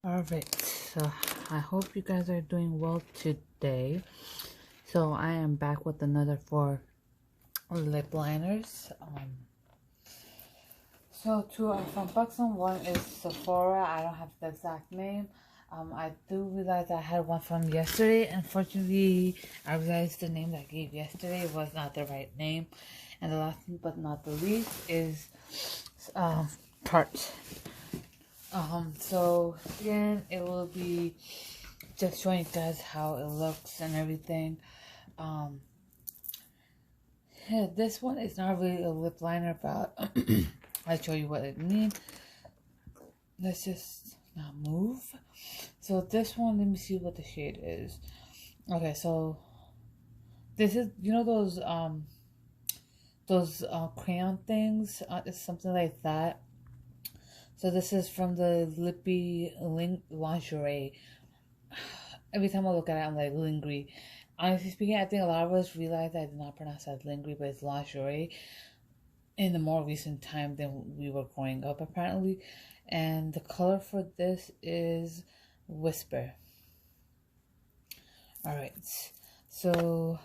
Alright, so I hope you guys are doing well today. So I am back with another 4 lip liners. So two are from Buxom. One is Sephora. I don't have the exact name. I do realize I had one from yesterday. Unfortunately, I realized the name that I gave yesterday was not the right name. And the last but not the least is Tarte. So again, it will be just showing you guys how it looks and everything. Yeah, this one is not really a lip liner, but I'll show you what it means. Let's just not move. So this one, let me see what the shade is. Okay, so this is, you know, those crayon things. It's something like that. So this is from the Lippy Lingerie. Every time I look at it, I'm like, lingerie. Honestly speaking, I think a lot of us realize that I did not pronounce that lingerie, but it's lingerie in the more recent time than we were growing up, apparently. And the color for this is Whisper. Alright, so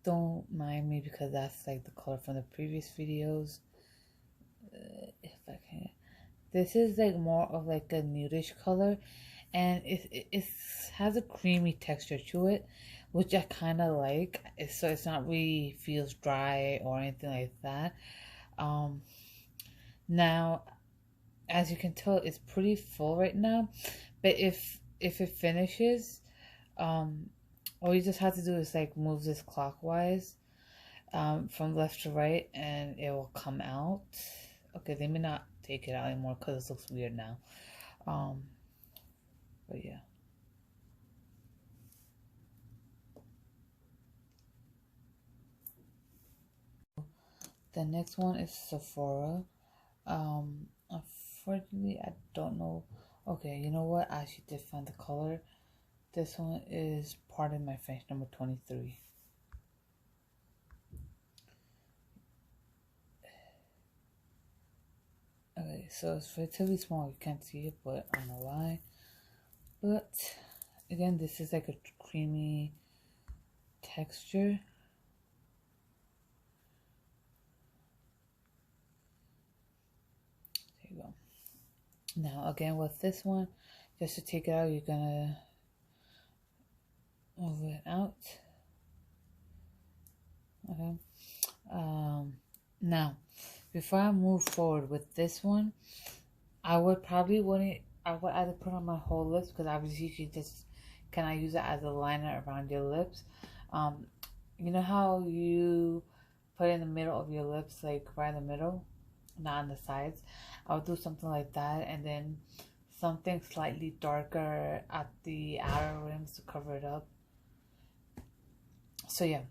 don't mind me because that's like the color from the previous videos. If I can. This is like more of like a nudish color, and it has a creamy texture to it, which I kind of like. So it's not really feels dry or anything like that. Now, as you can tell, it's pretty full right now, but if it finishes, all you just have to do is like move this clockwise, from left to right, and it will come out. Okay, let me not take it out anymore because it looks weird now. But yeah. The next one is Sephora. Unfortunately, I don't know. Okay, you know what? I actually did find the color. This one is Pardon My French, number 23. Okay, so it's relatively small. You can't see it, but I don't know why. But again, this is like a creamy texture. There you go. Now again with this one, just to take it out, you're gonna move it out. Okay. Now before I move forward with this one, I would either put on my whole lips, because obviously you just cannot use it as a liner around your lips. You know how you put it in the middle of your lips, like right in the middle, not on the sides? I would do something like that, and then something slightly darker at the outer rims to cover it up. So yeah,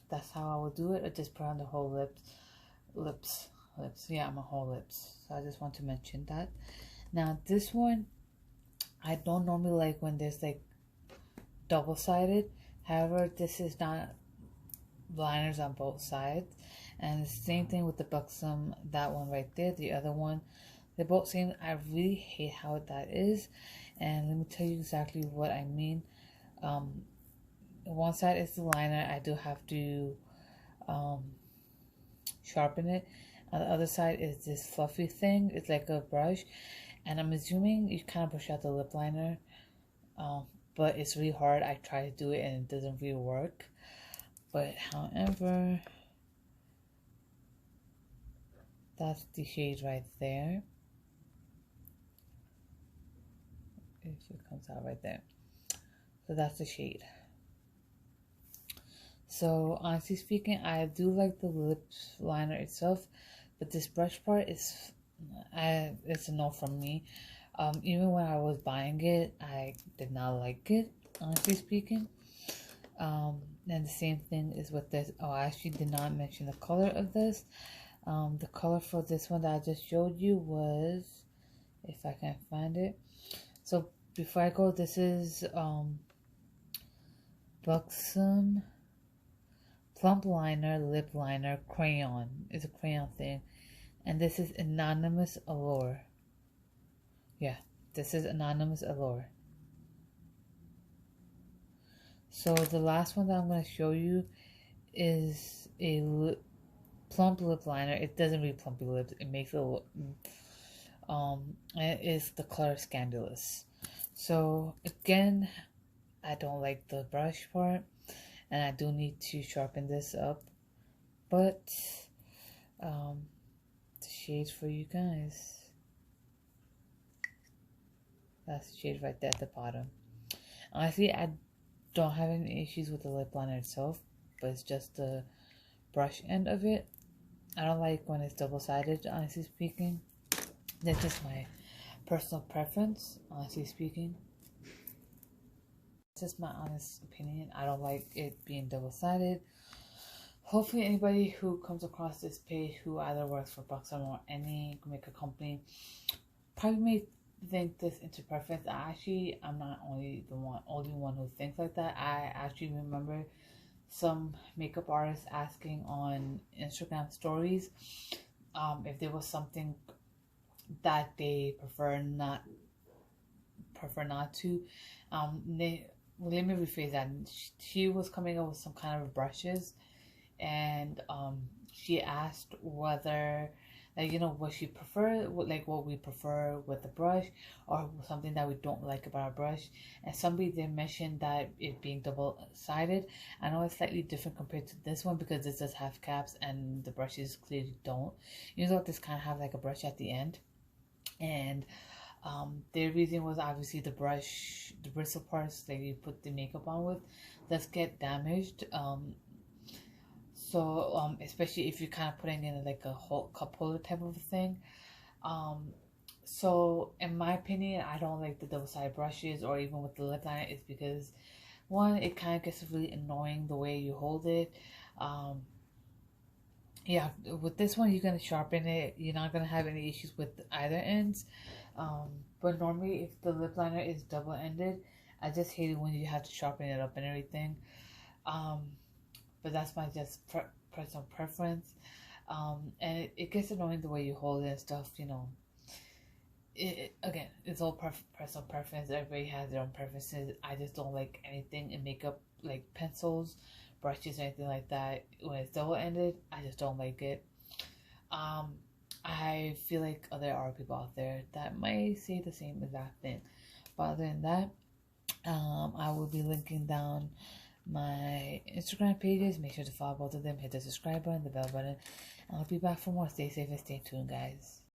that's how I would do it. I just put on the whole lips. Yeah, my whole lips. So I just want to mention that. Now this one, I don't normally like when there's like double-sided. However, this is not liners on both sides. And the same thing with the Buxom, that one right there, the other one. They're both same. I really hate how that is. And let me tell you exactly what I mean. One side is the liner. I do have to sharpen it. On the other side is this fluffy thing. It's like a brush. And I'm assuming you kind of brush out the lip liner. But it's really hard. I try to do it and it doesn't really work. But however, that's the shade right there. If it comes out right there. So that's the shade. So honestly speaking, I do like the lip liner itself, but this brush part it's a no from me. Even when I was buying it, I did not like it, honestly speaking. And the same thing is with this. Oh, I actually did not mention the color of this. The color for this one that I just showed you was, if I can find it. So before I go, this is Buxom Plump Liner Lip Liner Crayon. It's a crayon thing. And this is Anonymous Allure. Yeah, This is Anonymous Allure. So the last one that I'm going to show you is a plump lip liner. It doesn't really plump your lips. It makes it it is the color Scandalous. So again, I don't like the brush part, and I do need to sharpen this up, but the shades for you guys. That's the shade right there at the bottom. Honestly, I don't have any issues with the lip liner itself, but it's just the brush end of it. I don't like when it's double-sided, honestly speaking. That's just my personal preference, honestly speaking. It's just my honest opinion. I don't like it being double-sided. Hopefully anybody who comes across this page who either works for Buxom or any makeup company probably may think this into preference. I'm not only one who thinks like that. I actually remember some makeup artists asking on Instagram stories if there was something that they prefer not to. Let me rephrase that. She was coming up with some kind of brushes, and she asked whether, like, you know, what she prefer, what we prefer with the brush, or something that we don't like about our brush. And somebody did mention that it being double-sided. I know it's slightly different compared to this one because this does have caps and the brushes clearly don't. You know, this kind of have like a brush at the end, and the reason was obviously the brush, the bristle parts that you put the makeup on with does get damaged. So especially if you're kind of putting in like a whole cup holder type of a thing. So in my opinion, I don't like the double-sided brushes or even with the lip liner. It's because, one, it kind of gets really annoying the way you hold it. Yeah, with this one, you're going to sharpen it. You're not going to have any issues with either ends. But normally, if the lip liner is double-ended, I just hate it when you have to sharpen it up and everything. But that's my just personal preference. And it gets annoying the way you hold it and stuff, you know. Again, it's all personal preference. Everybody has their own preferences. I just don't like anything in makeup, like pencils, brushes, or anything like that. When it's double-ended, I just don't like it. I feel like there are people out there that might say the same exact thing. But other than that, I will be linking down my Instagram pages. Make sure to follow both of them. Hit the subscribe button, the bell button. I'll be back for more. Stay safe and stay tuned, guys.